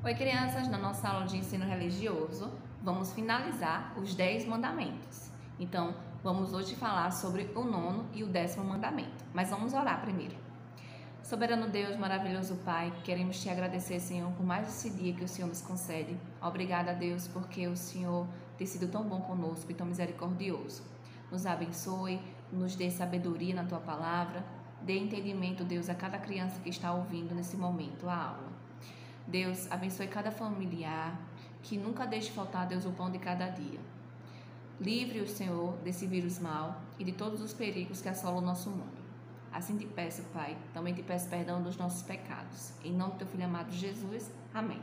Oi, crianças, na nossa aula de ensino religioso, vamos finalizar os 10 mandamentos. Então, vamos hoje falar sobre o 9º e o 10º mandamento. Mas vamos orar primeiro. Soberano Deus, maravilhoso Pai, queremos te agradecer, Senhor, por mais esse dia que o Senhor nos concede. Obrigada, Deus, porque o Senhor tem sido tão bom conosco e tão misericordioso. Nos abençoe, nos dê sabedoria na Tua palavra, dê entendimento, Deus, a cada criança que está ouvindo nesse momento a aula. Deus, abençoe cada familiar, que nunca deixe faltar, Deus, o pão de cada dia. Livre o Senhor desse vírus mal e de todos os perigos que assolam o nosso mundo. Assim te peço, Pai, também te peço perdão dos nossos pecados. Em nome do Teu Filho amado Jesus. Amém.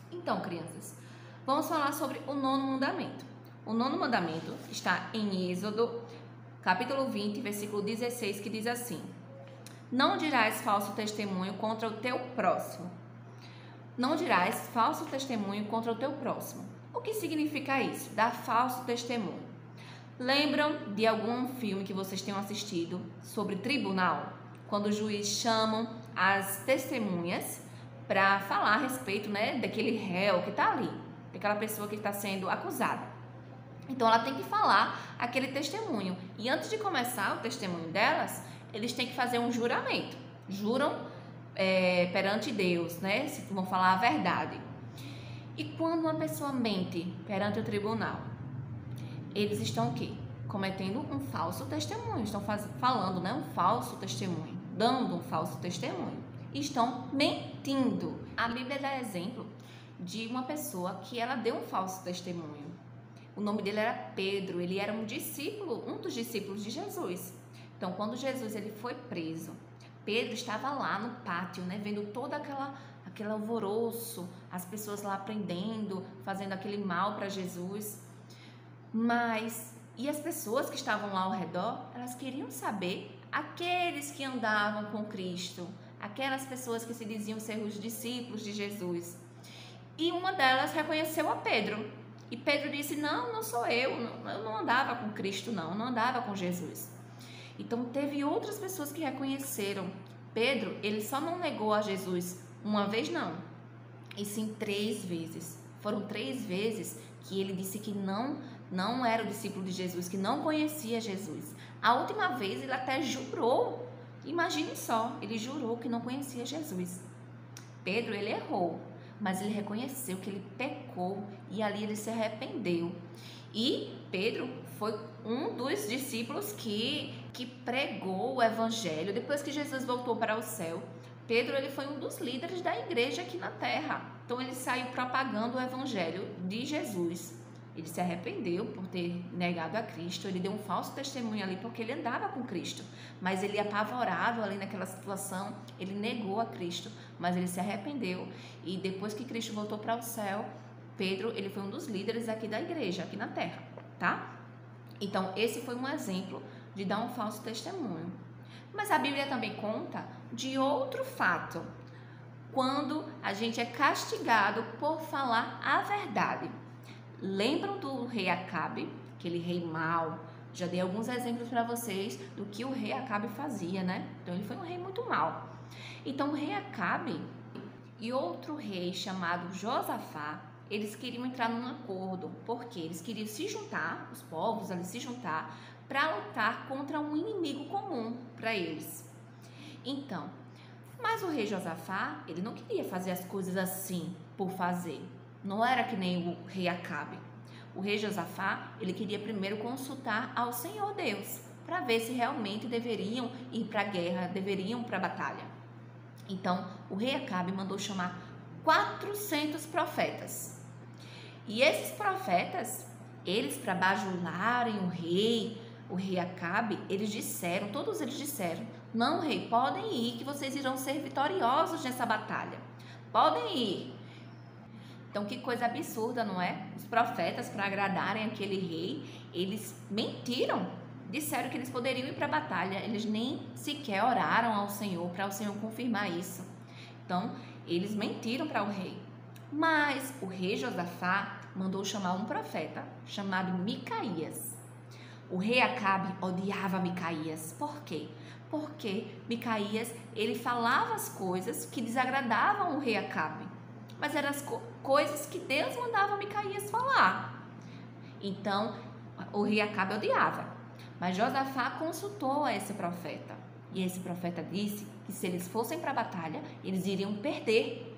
Então, crianças, vamos falar sobre o 9º mandamento. O 9º mandamento está em Êxodo, capítulo 20, versículo 16, que diz assim: Não dirás falso testemunho contra o teu próximo. Não dirás falso testemunho contra o teu próximo. O que significa isso? Dar falso testemunho. Lembram de algum filme que vocês tenham assistido sobre tribunal? Quando o juiz chama as testemunhas para falar a respeito, daquele réu que está ali, daquela pessoa que está sendo acusada. Então ela tem que falar aquele testemunho. E antes de começar o testemunho delas, eles têm que fazer um juramento. Juram perante Deus, se vão falar a verdade. E quando uma pessoa mente perante o tribunal, eles estão o quê? Cometendo um falso testemunho, estão falando, um falso testemunho, dando um falso testemunho, estão mentindo. A Bíblia dá exemplo de uma pessoa que ela deu um falso testemunho. O nome dele era Pedro, ele era um dos discípulos de Jesus. Então, quando Jesus ele foi preso, Pedro estava lá no pátio, vendo todo aquele alvoroço, as pessoas lá aprendendo, fazendo aquele mal para Jesus. E as pessoas que estavam lá ao redor, elas queriam saber, aqueles que andavam com Cristo, aquelas pessoas que se diziam ser os discípulos de Jesus. E uma delas reconheceu a Pedro. E Pedro disse: não sou eu não andava com Cristo, não andava com Jesus. Então, teve outras pessoas que reconheceram. Pedro, ele só não negou a Jesus uma vez, não. E sim 3 vezes. Foram 3 vezes que ele disse que não era o discípulo de Jesus, que não conhecia Jesus. A última vez, ele até jurou. Imagine só, ele jurou que não conhecia Jesus. Pedro, ele errou, mas ele reconheceu que ele pecou e ali ele se arrependeu. E Pedro foi um dos discípulos que pregou o evangelho. Depois que Jesus voltou para o céu, Pedro ele foi um dos líderes da igreja aqui na terra. Então ele saiu propagando o evangelho de Jesus. Ele se arrependeu por ter negado a Cristo, ele deu um falso testemunho ali porque ele andava com Cristo, mas ele apavorado ali naquela situação, ele negou a Cristo, mas ele se arrependeu. E depois que Cristo voltou para o céu, Pedro ele foi um dos líderes aqui da igreja, aqui na terra, tá? Então esse foi um exemplo de dar um falso testemunho. Mas a Bíblia também conta de outro fato, quando a gente é castigado por falar a verdade. Lembram do rei Acabe, aquele rei mau? Já dei alguns exemplos para vocês do que o rei Acabe fazia, Então ele foi um rei muito mau. Então o rei Acabe e outro rei chamado Josafá, eles queriam entrar num acordo, porque eles queriam se juntar, os povos ali se juntar, para lutar contra um inimigo comum para eles. Então, mas o rei Josafá, ele não queria fazer as coisas assim por fazer. Não era que nem o rei Acabe. O rei Josafá, ele queria primeiro consultar ao Senhor Deus, para ver se realmente deveriam ir para a guerra, deveriam para a batalha. Então, o rei Acabe mandou chamar 400 profetas. E esses profetas, eles para bajularem o rei Acabe, todos eles disseram: não, rei, podem ir, que vocês irão ser vitoriosos nessa batalha. Podem ir. Então, que coisa absurda, não é? Os profetas, para agradarem aquele rei, eles mentiram. Disseram que eles poderiam ir para a batalha. Eles nem sequer oraram ao Senhor para o Senhor confirmar isso. Então, eles mentiram para o rei. Mas o rei Josafá mandou chamar um profeta chamado Micaías. O rei Acabe odiava Micaías. Por quê? Porque Micaías, ele falava as coisas que desagradavam o rei Acabe. mas eram as coisas que Deus mandava Micaías falar. Então, o rei Acabe odiava, mas Josafá consultou a esse profeta, e esse profeta disse que se eles fossem para a batalha, eles iriam perder.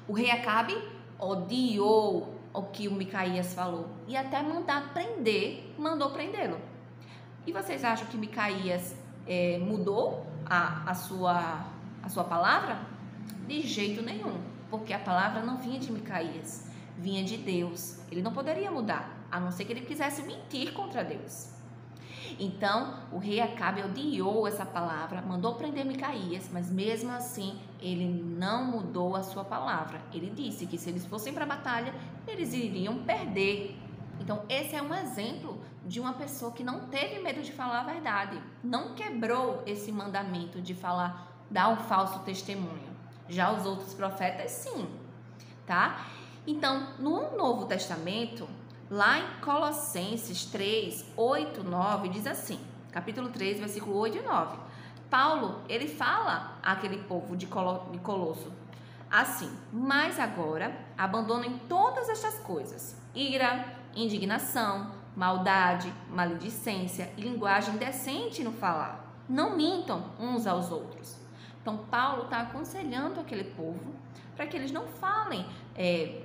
O rei Acabe odiou o que o Micaías falou e até mandou prendê-lo. E vocês acham que Micaías mudou a sua palavra? De jeito nenhum, porque a palavra não vinha de Micaías, vinha de Deus. Ele não poderia mudar, a não ser que ele quisesse mentir contra Deus. Então, o rei Acabe odiou essa palavra, mandou prender Micaías, mas mesmo assim, ele não mudou a sua palavra. Ele disse que se eles fossem para a batalha, eles iriam perder. Então, esse é um exemplo de uma pessoa que não teve medo de falar a verdade, não quebrou esse mandamento de dar um falso testemunho. Já os outros profetas, sim, tá? Então, no Novo Testamento, lá em Colossenses 3, 8, 9, diz assim, capítulo 3, versículo 8 e 9. Paulo, ele fala àquele povo de Colosso assim: mas agora abandonem todas estas coisas: ira, indignação, maldade, maledicência e linguagem indecente no falar. Não mintam uns aos outros. Então, Paulo está aconselhando aquele povo para que eles não falem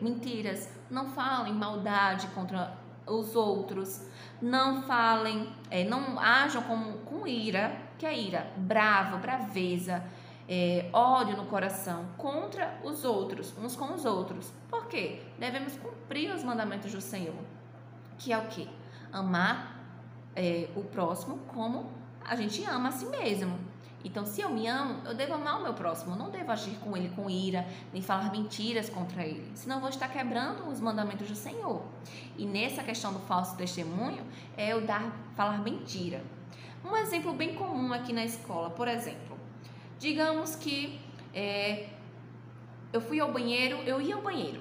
mentiras, não falem maldade contra os outros, não falem, não ajam com ira, que é ira, bravo, braveza, ódio no coração contra os outros, uns com os outros. Por quê? Devemos cumprir os mandamentos do Senhor, que é o quê? Amar o próximo como a gente ama a si mesmo. Então, se eu me amo, eu devo amar o meu próximo, eu não devo agir com ele com ira, nem falar mentiras contra ele, senão eu vou estar quebrando os mandamentos do Senhor. E nessa questão do falso testemunho, é eu falar mentira. Um exemplo bem comum aqui na escola, por exemplo, digamos que eu ia ao banheiro,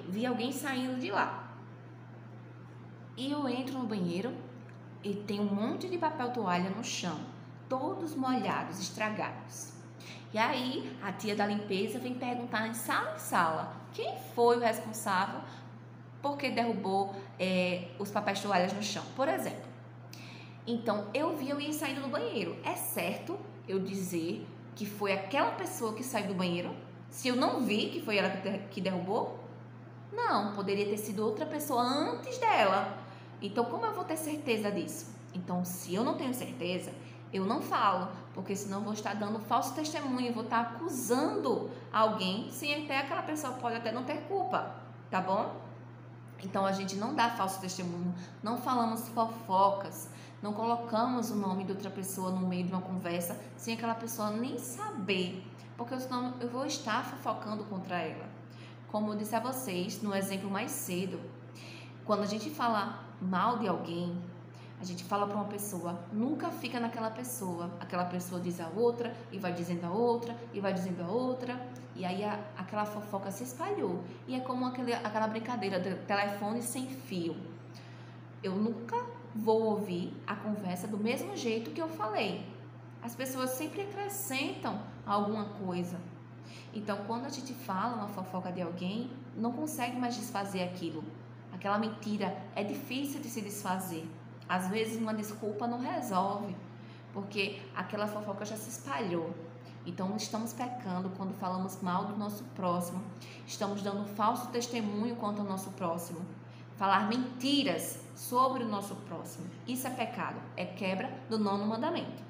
vi alguém saindo de lá, e eu entro no banheiro e tem um monte de papel toalha no chão, todos molhados, estragados. E aí a tia da limpeza vem perguntar em sala quem foi o responsável porque derrubou os papéis toalhas no chão, por exemplo. Então eu vi alguém saindo do banheiro. É certo eu dizer que foi aquela pessoa que saiu do banheiro se eu não vi que foi ela que derrubou? Não, poderia ter sido outra pessoa antes dela. Então como eu vou ter certeza disso? Então, se eu não tenho certeza, eu não falo, porque senão eu vou estar dando falso testemunho, vou estar acusando alguém, sem até aquela pessoa pode até não ter culpa, tá bom? Então, a gente não dá falso testemunho, não falamos fofocas, não colocamos o nome de outra pessoa no meio de uma conversa, sem aquela pessoa nem saber, porque senão eu vou estar fofocando contra ela. Como eu disse a vocês, no exemplo mais cedo, quando a gente fala mal de alguém, a gente fala para uma pessoa, nunca fica naquela pessoa. Aquela pessoa diz a outra, e vai dizendo a outra, e vai dizendo a outra, e aí aquela fofoca se espalhou. E é como aquela brincadeira do telefone sem fio. Eu nunca vou ouvir a conversa do mesmo jeito que eu falei. As pessoas sempre acrescentam alguma coisa. Então, quando a gente fala uma fofoca de alguém, não consegue mais desfazer aquilo. Aquela mentira é difícil de se desfazer. Às vezes uma desculpa não resolve, porque aquela fofoca já se espalhou. Então estamos pecando quando falamos mal do nosso próximo, estamos dando falso testemunho contra o nosso próximo, falar mentiras sobre o nosso próximo. Isso é pecado, é quebra do 9º mandamento,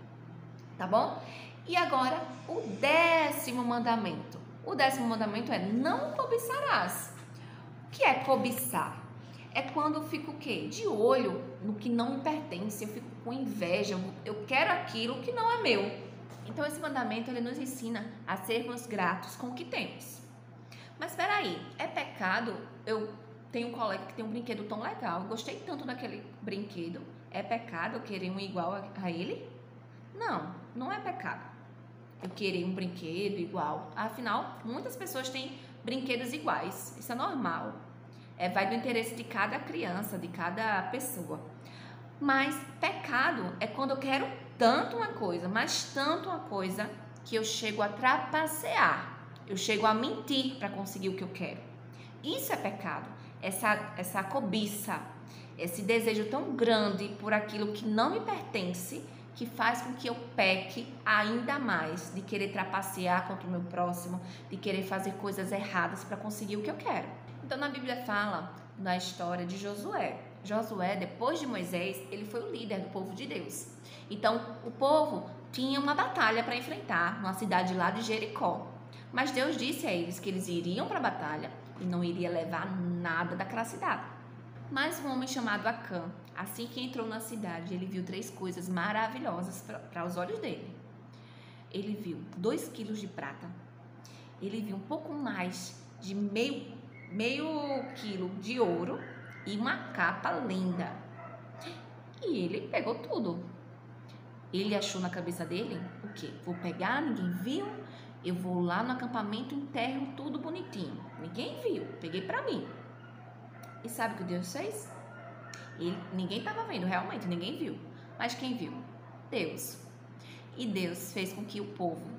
tá bom? E agora o 10º mandamento. O 10º mandamento é: não cobiçarás. O que é cobiçar? É quando eu fico o quê? De olho no que não me pertence, eu fico com inveja, eu quero aquilo que não é meu. Então esse mandamento ele nos ensina a sermos gratos com o que temos. Mas espera aí, é pecado? Eu tenho um colega que tem um brinquedo tão legal, eu gostei tanto daquele brinquedo, é pecado eu querer um igual a ele? Não, não é pecado eu querer um brinquedo igual. Afinal, muitas pessoas têm brinquedos iguais, isso é normal. Vai do interesse de cada criança, de cada pessoa. Mas pecado é quando eu quero tanto uma coisa, mas tanto uma coisa, que eu chego a trapacear, eu chego a mentir para conseguir o que eu quero. Isso é pecado. Essa cobiça, esse desejo tão grande por aquilo que não me pertence, que faz com que eu peque ainda mais, de querer trapacear contra o meu próximo, de querer fazer coisas erradas para conseguir o que eu quero. Então, na Bíblia fala na história de Josué. Josué, depois de Moisés, ele foi o líder do povo de Deus. Então, o povo tinha uma batalha para enfrentar numa cidade lá de Jericó. Mas Deus disse a eles que eles iriam para a batalha e não iria levar nada daquela cidade. Mas um homem chamado Acã, assim que entrou na cidade, ele viu 3 coisas maravilhosas para os olhos dele. Ele viu 2 quilos de prata, ele viu um pouco mais de meio quilo de ouro e uma capa linda. E ele pegou tudo. Ele achou na cabeça dele o quê? Vou pegar, ninguém viu, eu vou lá no acampamento e enterro tudo bonitinho. Ninguém viu, peguei para mim. E sabe o que Deus fez? Ninguém estava vendo, realmente, ninguém viu. Mas quem viu? Deus. E Deus fez com que o povo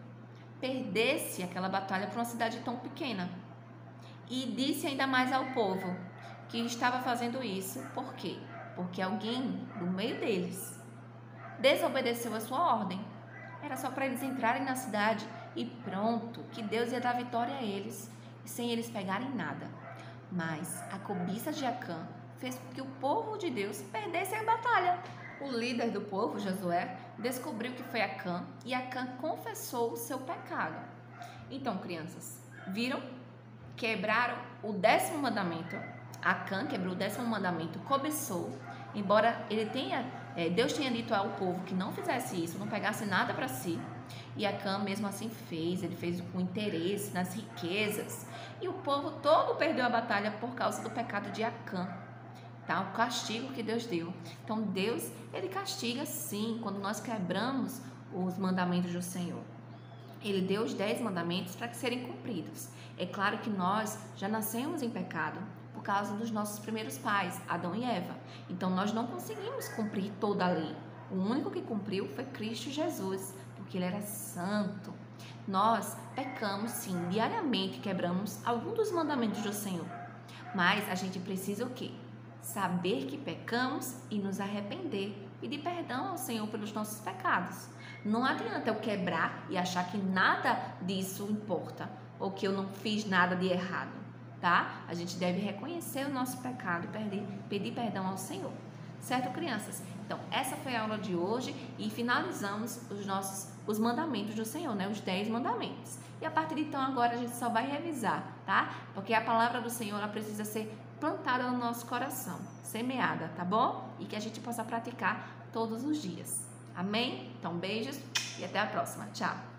perdesse aquela batalha para uma cidade tão pequena. E disse ainda mais ao povo que estava fazendo isso. Por quê? Porque alguém do meio deles desobedeceu a sua ordem. Era só para eles entrarem na cidade e pronto, que Deus ia dar vitória a eles, sem eles pegarem nada. Mas a cobiça de Acã fez com que o povo de Deus perdesse a batalha. O líder do povo, Josué, descobriu que foi Acã e Acã confessou o seu pecado. Então, crianças, viram? Quebraram o 10º mandamento. Acã quebrou o 10º mandamento, cobiçou. Embora Deus tenha dito ao povo que não fizesse isso, não pegasse nada para si. E Acã mesmo assim fez, ele fez com interesse nas riquezas. E o povo todo perdeu a batalha por causa do pecado de Acã, tá? O castigo que Deus deu. Então Deus, ele castiga sim quando nós quebramos os mandamentos do Senhor. Ele deu os 10 mandamentos para que serem cumpridos. É claro que nós já nascemos em pecado por causa dos nossos primeiros pais, Adão e Eva. Então nós não conseguimos cumprir toda a lei. O único que cumpriu foi Cristo Jesus, porque ele era santo. Nós pecamos sim, diariamente quebramos algum dos mandamentos do Senhor. Mas a gente precisa o quê? Saber que pecamos e nos arrepender, pedir perdão ao Senhor pelos nossos pecados. Não adianta eu quebrar e achar que nada disso importa, ou que eu não fiz nada de errado, tá? A gente deve reconhecer o nosso pecado e pedir perdão ao Senhor. Certo, crianças? Então, essa foi a aula de hoje e finalizamos os mandamentos do Senhor, né? Os 10 mandamentos. E a partir de então, agora a gente só vai revisar, tá? Porque a palavra do Senhor, ela precisa ser plantada no nosso coração, semeada, tá bom? E que a gente possa praticar todos os dias. Amém? Então, beijos e até a próxima. Tchau!